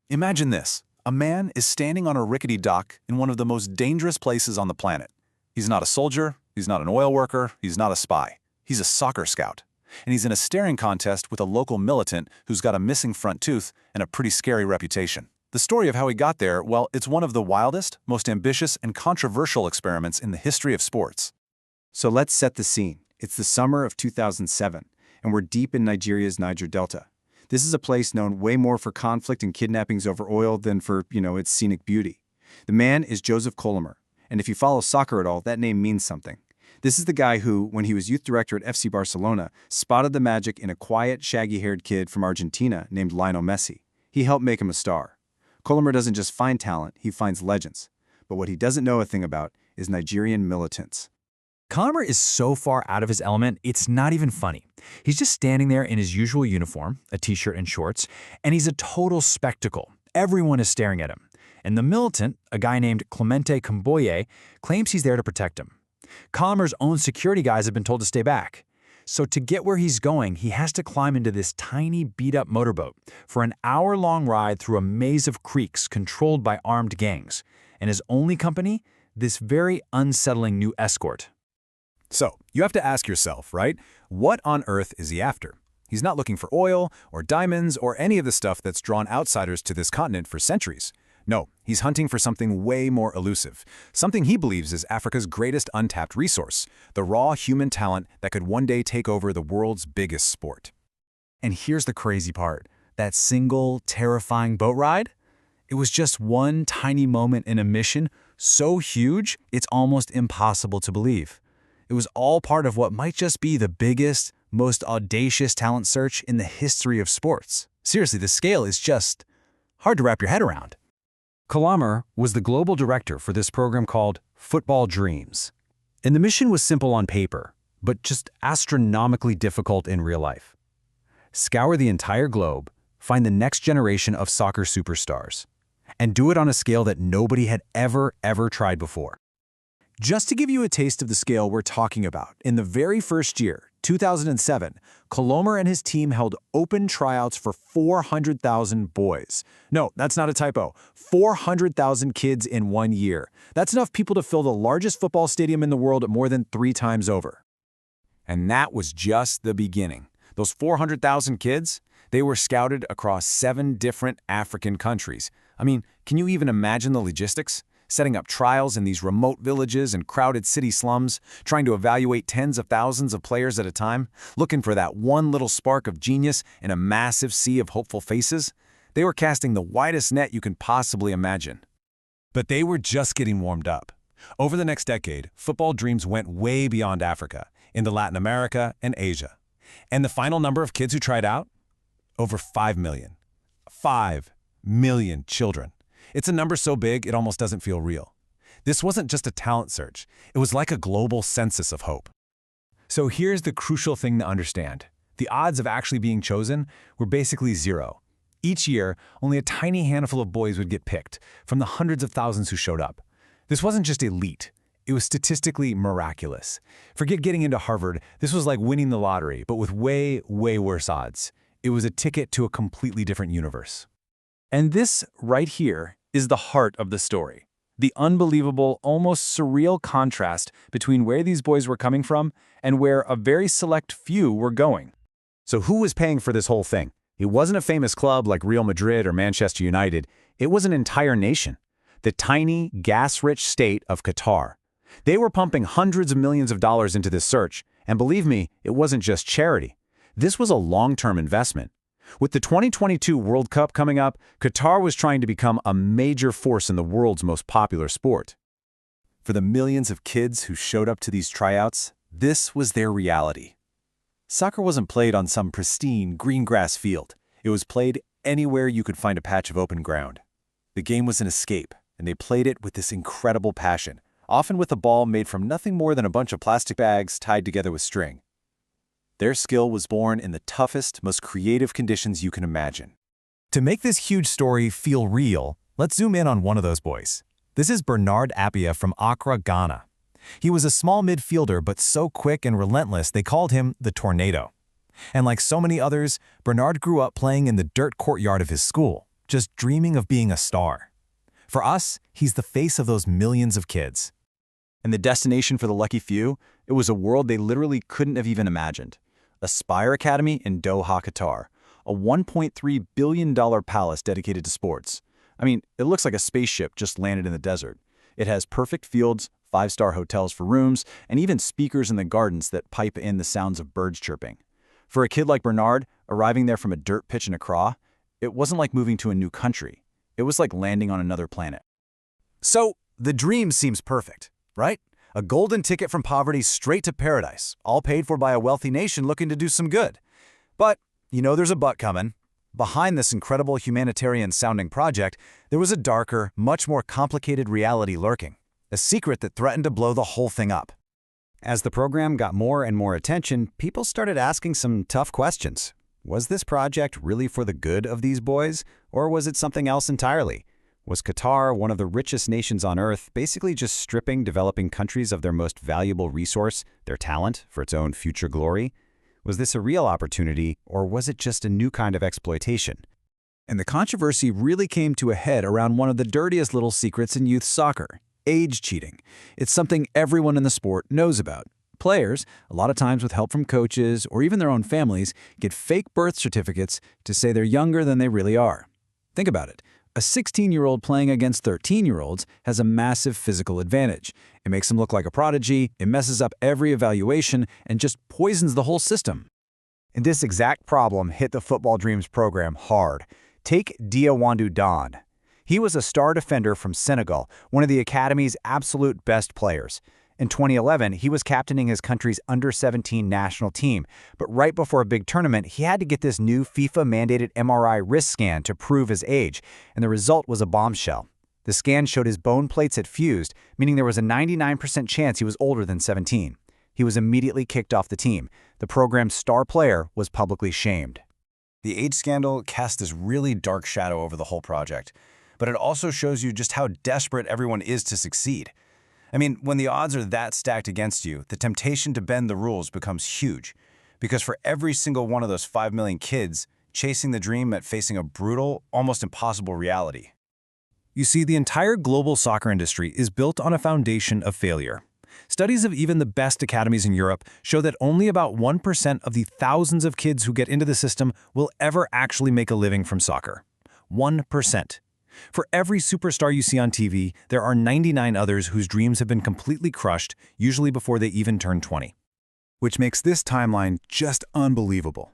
Imagine this. A man is standing on a rickety dock in one of the most dangerous places on the planet. He's not a soldier, he's not an oil worker, he's not a spy. He's a soccer scout. And he's in a staring contest with a local militant who's got a missing front tooth and a pretty scary reputation. The story of how he got there, well, it's one of the wildest, most ambitious, and controversial experiments in the history of sports. So let's set the scene. It's the summer of 2007, and we're deep in Nigeria's Niger Delta. This is a place known way more for conflict and kidnappings over oil than for, its scenic beauty. The man is Joseph Colomer, and if you follow soccer at all, that name means something. This is the guy who, when he was youth director at FC Barcelona, spotted the magic in a quiet, shaggy-haired kid from Argentina named Lionel Messi. He helped make him a star. Colomer doesn't just find talent, he finds legends. But what he doesn't know a thing about is Nigerian militants. Colomer is so far out of his element, it's not even funny. He's just standing there in his usual uniform, a t-shirt and shorts, and he's a total spectacle. Everyone is staring at him. And the militant, a guy named Clemente Camboye, claims he's there to protect him. Colomer's own security guys have been told to stay back. So to get where he's going, he has to climb into this tiny, beat-up motorboat for an hour-long ride through a maze of creeks controlled by armed gangs. And his only company? This very unsettling new escort. So, you have to ask yourself, right? What on earth is he after? He's not looking for oil, or diamonds, or any of the stuff that's drawn outsiders to this continent for centuries. No, he's hunting for something way more elusive, something he believes is Africa's greatest untapped resource, the raw human talent that could one day take over the world's biggest sport. And here's the crazy part. That single, terrifying boat ride? It was just one tiny moment in a mission so huge, it's almost impossible to believe. It was all part of what might just be the biggest, most audacious talent search in the history of sports. Seriously, the scale is just hard to wrap your head around. Colomer was the global director for this program called Football Dreams. And the mission was simple on paper, but just astronomically difficult in real life. Scour the entire globe, find the next generation of soccer superstars, and do it on a scale that nobody had ever tried before. Just to give you a taste of the scale we're talking about, in the very first year, 2007, Colomer and his team held open tryouts for 400,000 boys. No, that's not a typo. 400,000 kids in 1 year. That's enough people to fill the largest football stadium in the world more than 3 times over. And that was just the beginning. Those 400,000 kids, they were scouted across 7 different African countries. I mean, can you even imagine the logistics? Setting up trials in these remote villages and crowded city slums, trying to evaluate tens of thousands of players at a time, looking for that one little spark of genius in a massive sea of hopeful faces. They were casting the widest net you can possibly imagine. But they were just getting warmed up. Over the next decade, Football Dreams went way beyond Africa, into Latin America and Asia. And the final number of kids who tried out? Over 5 million. 5 million children. It's a number so big, it almost doesn't feel real. This wasn't just a talent search. It was like a global census of hope. So here's the crucial thing to understand. The odds of actually being chosen were basically 0. Each year, only a tiny handful of boys would get picked from the hundreds of thousands who showed up. This wasn't just elite. It was statistically miraculous. Forget getting into Harvard. This was like winning the lottery, but with way worse odds. It was a ticket to a completely different universe. And this right here is the heart of the story. The unbelievable, almost surreal contrast between where these boys were coming from and where a very select few were going. So who was paying for this whole thing? It wasn't a famous club like Real Madrid or Manchester United. It was an entire nation. The tiny, gas-rich state of Qatar. They were pumping hundreds of millions of dollars into this search. And believe me, it wasn't just charity. This was a long-term investment. With the 2022 World Cup coming up, Qatar was trying to become a major force in the world's most popular sport. For the millions of kids who showed up to these tryouts, this was their reality. Soccer wasn't played on some pristine green grass field. It was played anywhere you could find a patch of open ground. The game was an escape, and they played it with this incredible passion, often with a ball made from nothing more than a bunch of plastic bags tied together with string. Their skill was born in the toughest, most creative conditions you can imagine. To make this huge story feel real, let's zoom in on one of those boys. This is Bernard Appiah from Accra, Ghana. He was a small midfielder, but so quick and relentless they called him the Tornado. And like so many others, Bernard grew up playing in the dirt courtyard of his school. just dreaming of being a star. For us, he's the face of those millions of kids. And the destination for the lucky few, it was a world they literally couldn't have even imagined. Aspire Academy in Doha, Qatar, a $1.3 billion palace dedicated to sports. I mean, it looks like a spaceship just landed in the desert. It has perfect fields, 5-star hotels for rooms, and even speakers in the gardens that pipe in the sounds of birds chirping. For a kid like Bernard, arriving there from a dirt pitch in Accra, it wasn't like moving to a new country. It was like landing on another planet. So, the dream seems perfect, right? A golden ticket from poverty straight to paradise, all paid for by a wealthy nation looking to do some good. But, you know there's a but coming. Behind this incredible humanitarian-sounding project, there was a darker, much more complicated reality lurking. A secret that threatened to blow the whole thing up. As the program got more and more attention, people started asking some tough questions. Was this project really for the good of these boys, or was it something else entirely? Was Qatar, one of the richest nations on Earth, basically just stripping developing countries of their most valuable resource, their talent, for its own future glory? Was this a real opportunity, or was it just a new kind of exploitation? And the controversy really came to a head around one of the dirtiest little secrets in youth soccer: age cheating. It's something everyone in the sport knows about. Players, a lot of times with help from coaches or even their own families, get fake birth certificates to say they're younger than they really are. Think about it. A 16-year-old playing against 13-year-olds has a massive physical advantage. It makes them look like a prodigy, it messes up every evaluation, and just poisons the whole system. And this exact problem hit the Football Dreams program hard. Take Diawandu Don. He was a star defender from Senegal, one of the Academy's absolute best players. In 2011, he was captaining his country's under-17 national team, but right before a big tournament, he had to get this new FIFA-mandated MRI wrist scan to prove his age, and the result was a bombshell. The scan showed his bone plates had fused, meaning there was a 99% chance he was older than 17. He was immediately kicked off the team. The program's star player was publicly shamed. The age scandal cast this really dark shadow over the whole project, but it also shows you just how desperate everyone is to succeed. I mean, when the odds are that stacked against you, the temptation to bend the rules becomes huge. Because for every single one of those 5 million kids, chasing the dream meant facing a brutal, almost impossible reality. You see, the entire global soccer industry is built on a foundation of failure. Studies of even the best academies in Europe show that only about 1% of the thousands of kids who get into the system will ever actually make a living from soccer. 1%. For every superstar you see on TV, there are 99 others whose dreams have been completely crushed, usually before they even turn 20. Which makes this timeline just unbelievable.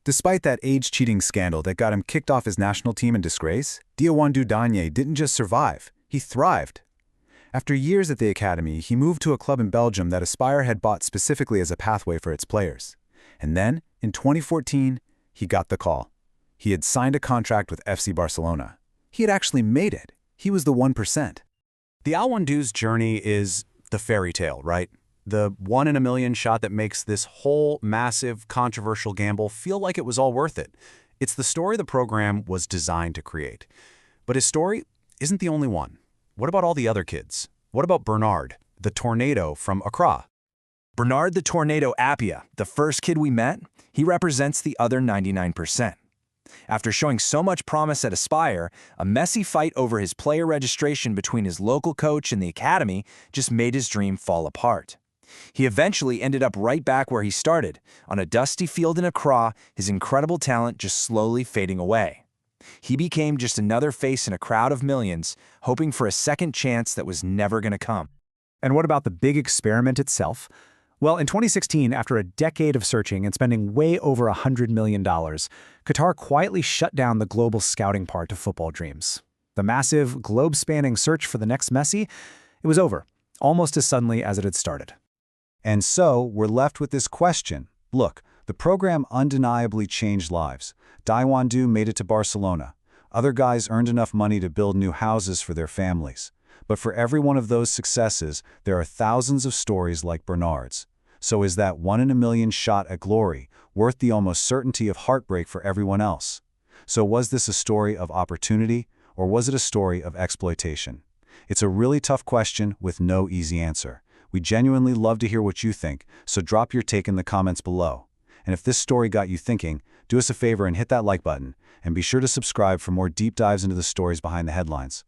Despite that age-cheating scandal that got him kicked off his national team in disgrace, Diawandu Danye didn't just survive, he thrived. After years at the academy, he moved to a club in Belgium that Aspire had bought specifically as a pathway for its players. And then, in 2014, he got the call. He had signed a contract with FC Barcelona. He had actually made it. He was the 1%. The Alwandu's journey is the fairy tale, right? The 1 in a million shot that makes this whole massive, controversial gamble feel like it was all worth it. It's the story the program was designed to create. But his story isn't the only one. What about all the other kids? What about Bernard, the tornado from Accra? Bernard the Tornado Appiah, the first kid we met, he represents the other 99%. After showing so much promise at Aspire, a messy fight over his player registration between his local coach and the academy just made his dream fall apart. He eventually ended up right back where he started, on a dusty field in Accra, his incredible talent just slowly fading away. He became just another face in a crowd of millions, hoping for a second chance that was never going to come. And what about the big experiment itself? Well, in 2016, after a decade of searching and spending way over $100 million, Qatar quietly shut down the global scouting part of Football Dreams. The massive, globe-spanning search for the next Messi, it was over, almost as suddenly as it had started. And so, we're left with this question. Look, the program undeniably changed lives. Diawandu made it to Barcelona. Other guys earned enough money to build new houses for their families. But for every one of those successes, there are thousands of stories like Bernard's. So is that 1 in a million shot at glory worth the almost certainty of heartbreak for everyone else? So was this a story of opportunity, or was it a story of exploitation? It's a really tough question with no easy answer. We genuinely love to hear what you think, so drop your take in the comments below. And if this story got you thinking, do us a favor and hit that like button, and be sure to subscribe for more deep dives into the stories behind the headlines.